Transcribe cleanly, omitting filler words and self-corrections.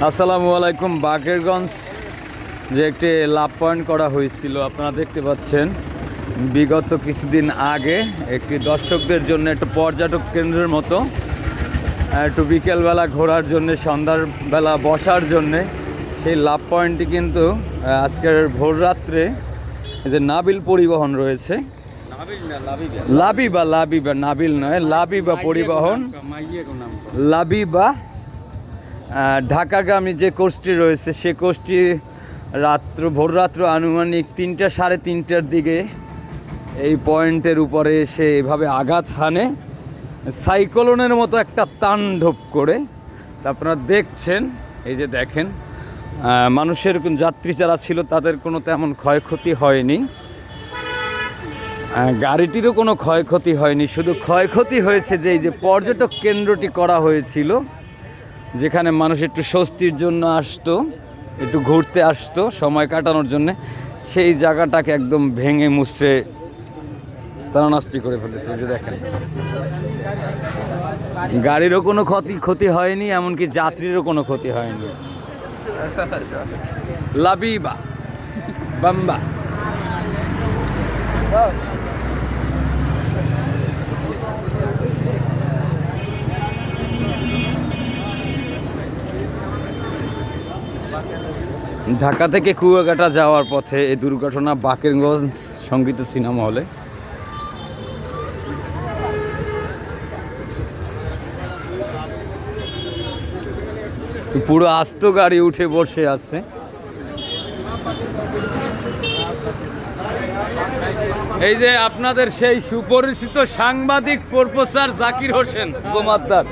আসসালামু আলাইকুম। বাকেরগঞ্জ যে একটি লাভ পয়েন্ট করা হয়েছিল আপনারা দেখতে পাচ্ছেন, বিগত কিছুদিন আগে একটি দর্শকদের জন্য একটু পর্যটক কেন্দ্রের মতো একটু বিকেলবেলা ঘোরার জন্য, সন্ধ্যার বেলা বসার জন্যে সেই লাভ পয়েন্টটি কিন্তু আজকের ভোররাত্রে এই যে নাবিল পরিবহন রয়েছে, লাবিবা নাবিল নয়, লাবিবা পরিবহন, লাবিবা ঢাকাগামী যে কোচটি রয়েছে সে কোচটি ভোররাত্র আনুমানিক ৩টা সাড়ে ৩টার দিকে এই পয়েন্টের উপরে এসে এভাবে আঘাত হানে, সাইক্লোনের মতো একটা তাণ্ডব করে। তা আপনারা দেখছেন, এই যে দেখেন মানুষের যাত্রী যারা ছিল তাদের কোনো তেমন ক্ষয়ক্ষতি হয়নি, গাড়িটিরও কোনো ক্ষয়ক্ষতি হয়নি। শুধু ক্ষয়ক্ষতি হয়েছে যে এই যে পর্যটক কেন্দ্রটি করা হয়েছিল, যেখানে মানুষ একটু স্বস্তির জন্য আসতো, একটু ঘুরতে আসতো, সময় কাটানোর জন্য, সেই জায়গাটাকে একদম ভেঙে মুছড়ে তাড়ানাস্তি করে ফেলেছে। এই যে দেখেন, গাড়িরও কোনো ক্ষতি হয়নি, এমনকি যাত্রীরও কোনো ক্ষতি হয়নি। লাবিবা বাম্বা ঢাকা থেকে কুয়াকাটা যাওয়ার পথে এই দুর্ঘটনা বাকেরগঞ্জ সঙ্গীত সিনেমা হলে। পুরো আস্ত গাড়ি উঠে বসে আছে। এই যে আপনাদের সেই সুপরিচিত সাংবাদিক প্রফেসর জাকির হোসেন গোমাদ্দার।